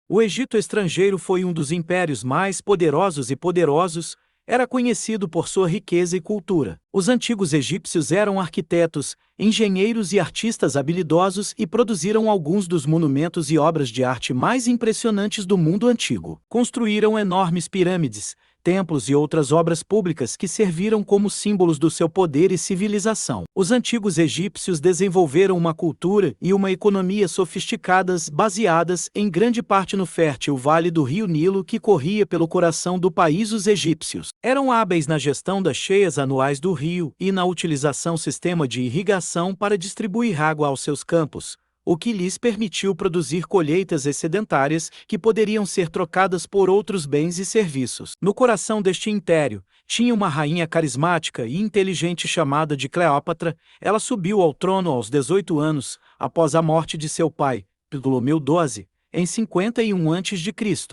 O Egito estrangeiro foi um dos impérios mais poderosos, era conhecido por sua riqueza e cultura. Os antigos egípcios eram arquitetos, engenheiros e artistas habilidosos e produziram alguns dos monumentos e obras de arte mais impressionantes do mundo antigo. Construíram enormes pirâmides, templos e outras obras públicas que serviram como símbolos do seu poder e civilização. Os antigos egípcios desenvolveram uma cultura e uma economia sofisticadas baseadas em grande parte no fértil vale do rio Nilo que corria pelo coração do país. Os egípcios eram hábeis na gestão das cheias anuais do rio e na utilização sistema de irrigação para distribuir água aos seus campos, o que lhes permitiu produzir colheitas excedentárias que poderiam ser trocadas por outros bens e serviços. No coração deste império, tinha uma rainha carismática e inteligente chamada de Cleópatra. Ela subiu ao trono aos 18 anos, após a morte de seu pai, Ptolomeu XII, em 51 a.C.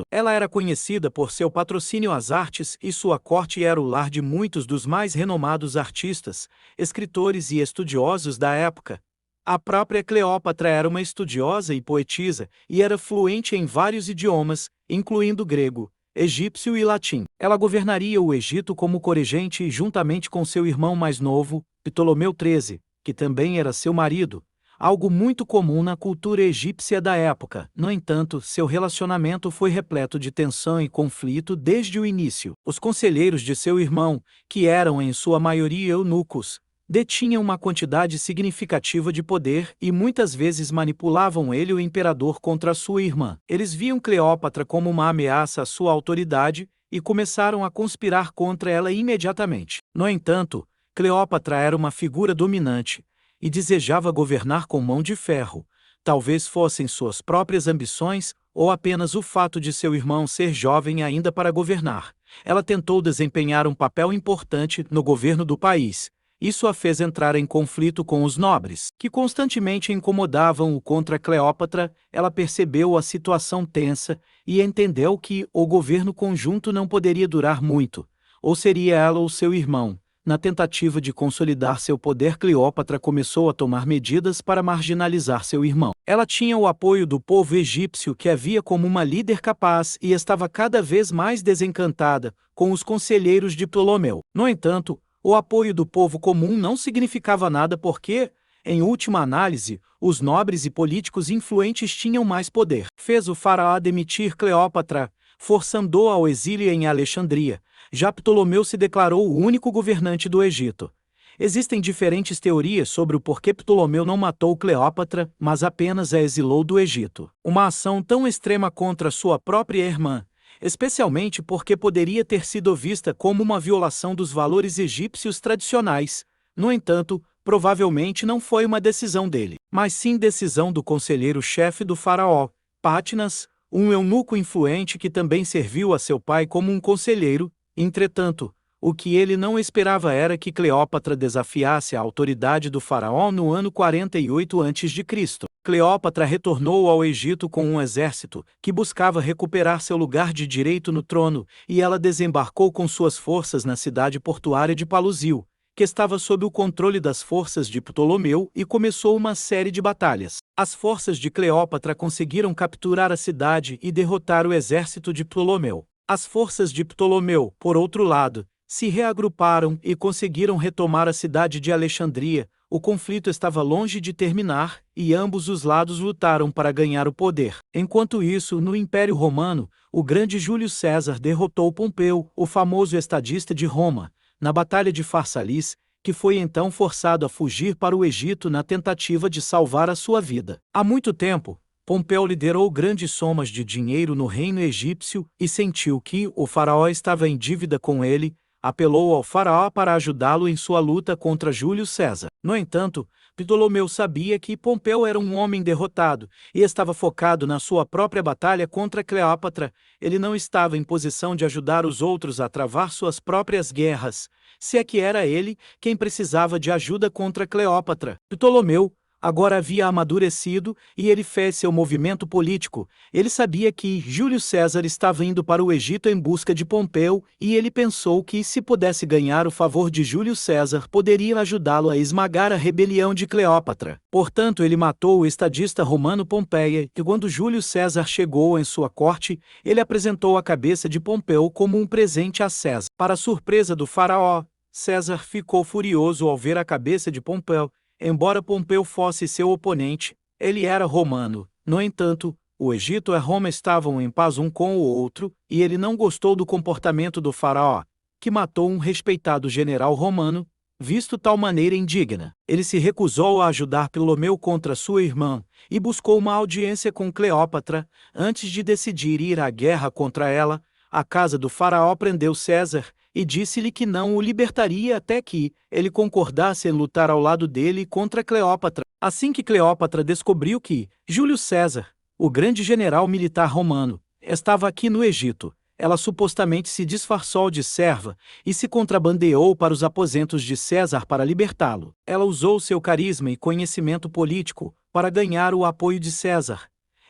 Ela era conhecida por seu patrocínio às artes e sua corte era o lar de muitos dos mais renomados artistas, escritores e estudiosos da época. A própria Cleópatra era uma estudiosa e poetisa, e era fluente em vários idiomas, incluindo grego, egípcio e latim. Ela governaria o Egito como corregente juntamente com seu irmão mais novo, Ptolomeu XIII, que também era seu marido, algo muito comum na cultura egípcia da época. No entanto, seu relacionamento foi repleto de tensão e conflito desde o início. Os conselheiros de seu irmão, que eram em sua maioria eunucos, detinham uma quantidade significativa de poder e muitas vezes manipulavam ele, o imperador, contra sua irmã. Eles viam Cleópatra como uma ameaça à sua autoridade e começaram a conspirar contra ela imediatamente. No entanto, Cleópatra era uma figura dominante e desejava governar com mão de ferro. Talvez fossem suas próprias ambições ou apenas o fato de seu irmão ser jovem ainda para governar. Ela tentou desempenhar um papel importante no governo do país. Isso a fez entrar em conflito com os nobres, que constantemente incomodavam-o contra Cleópatra. Ela percebeu a situação tensa e entendeu que o governo conjunto não poderia durar muito, ou seria ela ou seu irmão. Na tentativa de consolidar seu poder, Cleópatra começou a tomar medidas para marginalizar seu irmão. Ela tinha o apoio do povo egípcio, que a via como uma líder capaz e estava cada vez mais desencantada com os conselheiros de Ptolomeu. No entanto, o apoio do povo comum não significava nada porque, em última análise, os nobres e políticos influentes tinham mais poder. Fez o faraó demitir Cleópatra, forçando-a ao exílio em Alexandria. Já Ptolomeu se declarou o único governante do Egito. Existem diferentes teorias sobre o porquê Ptolomeu não matou Cleópatra, mas apenas a exilou do Egito. Uma ação tão extrema contra sua própria irmã, especialmente porque poderia ter sido vista como uma violação dos valores egípcios tradicionais. No entanto, provavelmente não foi uma decisão dele, mas sim decisão do conselheiro-chefe do faraó, Pátinas, um eunuco influente que também serviu a seu pai como um conselheiro. Entretanto, o que ele não esperava era que Cleópatra desafiasse a autoridade do faraó no ano 48 a.C. Cleópatra retornou ao Egito com um exército que buscava recuperar seu lugar de direito no trono, e ela desembarcou com suas forças na cidade portuária de Palusil, que estava sob o controle das forças de Ptolomeu, e começou uma série de batalhas. As forças de Cleópatra conseguiram capturar a cidade e derrotar o exército de Ptolomeu. As forças de Ptolomeu, por outro lado, se reagruparam e conseguiram retomar a cidade de Alexandria. O conflito estava longe de terminar, e ambos os lados lutaram para ganhar o poder. Enquanto isso, no Império Romano, o grande Júlio César derrotou Pompeu, o famoso estadista de Roma, na Batalha de Farsalis, que foi então forçado a fugir para o Egito na tentativa de salvar a sua vida. Há muito tempo, Pompeu liderou grandes somas de dinheiro no reino egípcio e sentiu que o faraó estava em dívida com ele. Apelou ao faraó para ajudá-lo em sua luta contra Júlio César. No entanto, Ptolomeu sabia que Pompeu era um homem derrotado e estava focado na sua própria batalha contra Cleópatra. Ele não estava em posição de ajudar os outros a travar suas próprias guerras, se é que era ele quem precisava de ajuda contra Cleópatra. Ptolomeu, agora havia amadurecido e ele fez seu movimento político. Ele sabia que Júlio César estava indo para o Egito em busca de Pompeu e ele pensou que, se pudesse ganhar o favor de Júlio César, poderia ajudá-lo a esmagar a rebelião de Cleópatra. Portanto, ele matou o estadista romano Pompeia e, quando Júlio César chegou em sua corte, ele apresentou a cabeça de Pompeu como um presente a César. Para a surpresa do faraó, César ficou furioso ao ver a cabeça de Pompeu. Embora Pompeu fosse seu oponente, ele era romano. No entanto, o Egito e Roma estavam em paz um com o outro, e ele não gostou do comportamento do faraó, que matou um respeitado general romano, visto tal maneira indigna. Ele se recusou a ajudar Ptolomeu contra sua irmã, e buscou uma audiência com Cleópatra. Antes de decidir ir à guerra contra ela, a casa do faraó prendeu César, e disse-lhe que não o libertaria até que ele concordasse em lutar ao lado dele contra Cleópatra. Assim que Cleópatra descobriu que Júlio César, o grande general militar romano, estava aqui no Egito, ela supostamente se disfarçou de serva e se contrabandeou para os aposentos de César para libertá-lo. Ela usou seu carisma e conhecimento político para ganhar o apoio de César.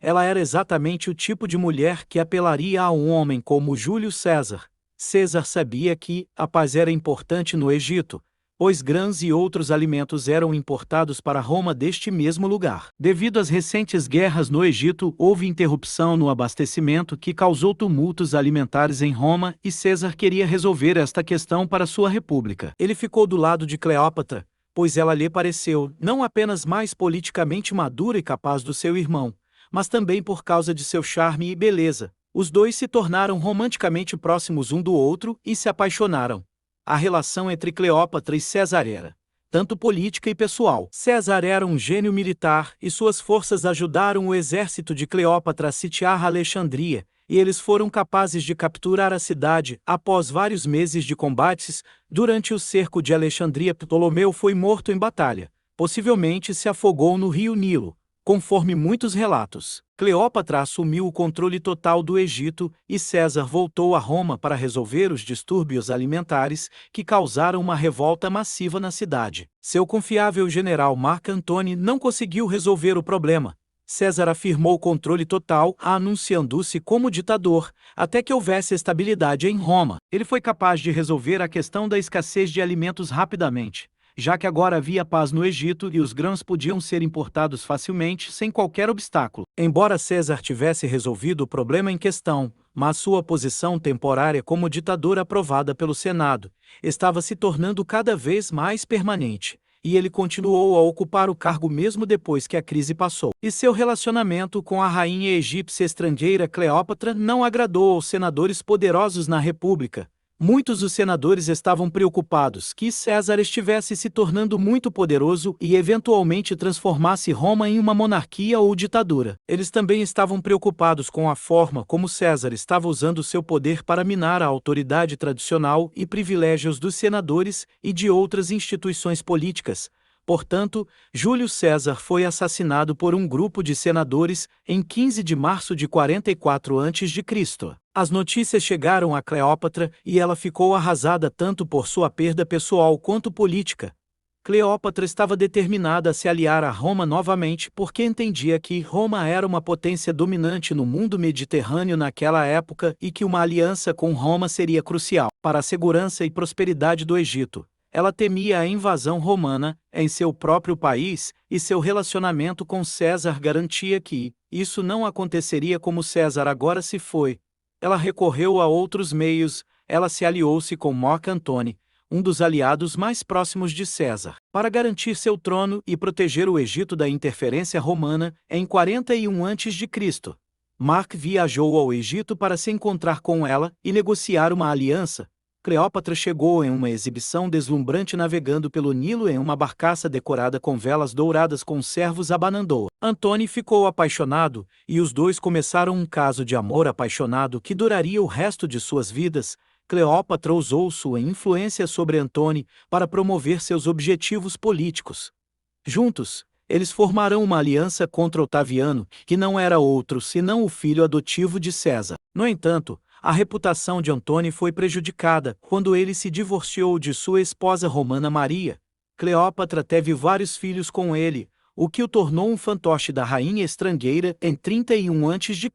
Ela era exatamente o tipo de mulher que apelaria a um homem como Júlio César. César sabia que a paz era importante no Egito, pois grãos e outros alimentos eram importados para Roma deste mesmo lugar. Devido às recentes guerras no Egito, houve interrupção no abastecimento que causou tumultos alimentares em Roma e César queria resolver esta questão para sua república. Ele ficou do lado de Cleópatra, pois ela lhe pareceu não apenas mais politicamente madura e capaz do seu irmão, mas também por causa de seu charme e beleza. Os dois se tornaram romanticamente próximos um do outro e se apaixonaram. A relação entre Cleópatra e César era tanto política e pessoal. César era um gênio militar e suas forças ajudaram o exército de Cleópatra a sitiar Alexandria, e eles foram capazes de capturar a cidade. Após vários meses de combates, durante o cerco de Alexandria, Ptolomeu foi morto em batalha. Possivelmente se afogou no rio Nilo. Conforme muitos relatos, Cleópatra assumiu o controle total do Egito e César voltou a Roma para resolver os distúrbios alimentares que causaram uma revolta massiva na cidade. Seu confiável general Marco Antônio não conseguiu resolver o problema. César afirmou o controle total, anunciando-se como ditador, até que houvesse estabilidade em Roma. Ele foi capaz de resolver a questão da escassez de alimentos rapidamente, já que agora havia paz no Egito e os grãos podiam ser importados facilmente sem qualquer obstáculo. Embora César tivesse resolvido o problema em questão, mas sua posição temporária como ditador aprovada pelo Senado estava se tornando cada vez mais permanente, e ele continuou a ocupar o cargo mesmo depois que a crise passou. E seu relacionamento com a rainha egípcia estrangeira Cleópatra não agradou aos senadores poderosos na República. Muitos dos senadores estavam preocupados que César estivesse se tornando muito poderoso e eventualmente transformasse Roma em uma monarquia ou ditadura. Eles também estavam preocupados com a forma como César estava usando seu poder para minar a autoridade tradicional e privilégios dos senadores e de outras instituições políticas. Portanto, Júlio César foi assassinado por um grupo de senadores em 15 de março de 44 a.C. As notícias chegaram a Cleópatra e ela ficou arrasada tanto por sua perda pessoal quanto política. Cleópatra estava determinada a se aliar a Roma novamente porque entendia que Roma era uma potência dominante no mundo mediterrâneo naquela época e que uma aliança com Roma seria crucial para a segurança e prosperidade do Egito. Ela temia a invasão romana em seu próprio país e seu relacionamento com César garantia que isso não aconteceria como César agora se foi. Ela recorreu a outros meios, ela se aliou-se com Marco Antônio, um dos aliados mais próximos de César, para garantir seu trono e proteger o Egito da interferência romana em 41 a.C. Marco viajou ao Egito para se encontrar com ela e negociar uma aliança. Cleópatra chegou em uma exibição deslumbrante navegando pelo Nilo em uma barcaça decorada com velas douradas com servos abanando. Antônio ficou apaixonado, e os dois começaram um caso de amor apaixonado que duraria o resto de suas vidas. Cleópatra usou sua influência sobre Antônio para promover seus objetivos políticos. Juntos, eles formaram uma aliança contra Otaviano, que não era outro senão o filho adotivo de César. No entanto, a reputação de Antônio foi prejudicada quando ele se divorciou de sua esposa romana Maria. Cleópatra teve vários filhos com ele, o que o tornou um fantoche da rainha estrangeira em 31 a.C.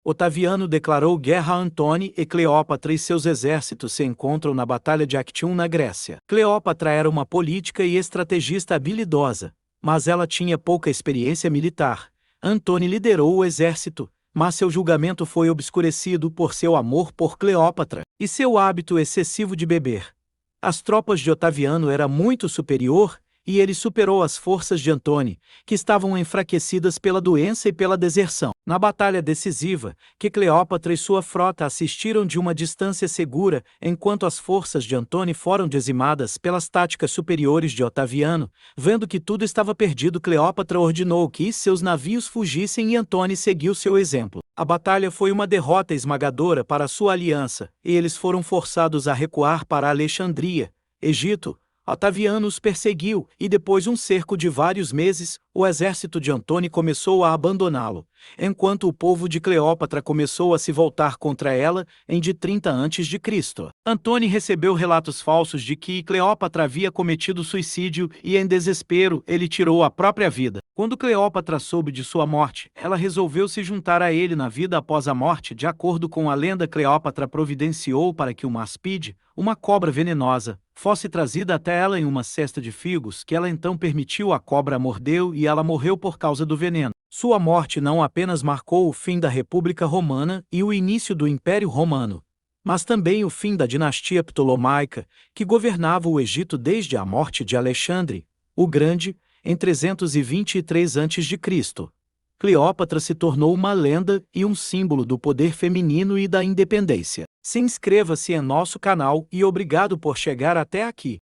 Otaviano declarou guerra a Antônio e Cleópatra e seus exércitos se encontram na Batalha de Actium na Grécia. Cleópatra era uma política e estrategista habilidosa, mas ela tinha pouca experiência militar. Antônio liderou o exército, mas seu julgamento foi obscurecido por seu amor por Cleópatra e seu hábito excessivo de beber. As tropas de Otaviano eram muito superior e ele superou as forças de Antônio, que estavam enfraquecidas pela doença e pela deserção. Na batalha decisiva, que Cleópatra e sua frota assistiram de uma distância segura, enquanto as forças de Antônio foram dizimadas pelas táticas superiores de Otaviano, vendo que tudo estava perdido, Cleópatra ordenou que seus navios fugissem e Antônio seguiu seu exemplo. A batalha foi uma derrota esmagadora para sua aliança, e eles foram forçados a recuar para Alexandria, Egito. Otaviano os perseguiu, e depois de um cerco de vários meses, o exército de Antônio começou a abandoná-lo, enquanto o povo de Cleópatra começou a se voltar contra ela em de 30 a.C. Antônio recebeu relatos falsos de que Cleópatra havia cometido suicídio e, em desespero, ele tirou a própria vida. Quando Cleópatra soube de sua morte, ela resolveu se juntar a ele na vida após a morte. De acordo com a lenda, Cleópatra providenciou para que uma áspide, uma cobra venenosa, fosse trazida até ela em uma cesta de figos, que ela então permitiu. A cobra a mordeu e ela morreu por causa do veneno. Sua morte não apenas marcou o fim da República Romana e o início do Império Romano, mas também o fim da dinastia Ptolomaica, que governava o Egito desde a morte de Alexandre o Grande, em 323 a.C. Cleópatra se tornou uma lenda e um símbolo do poder feminino e da independência. Se inscreva-se em nosso canal e obrigado por chegar até aqui.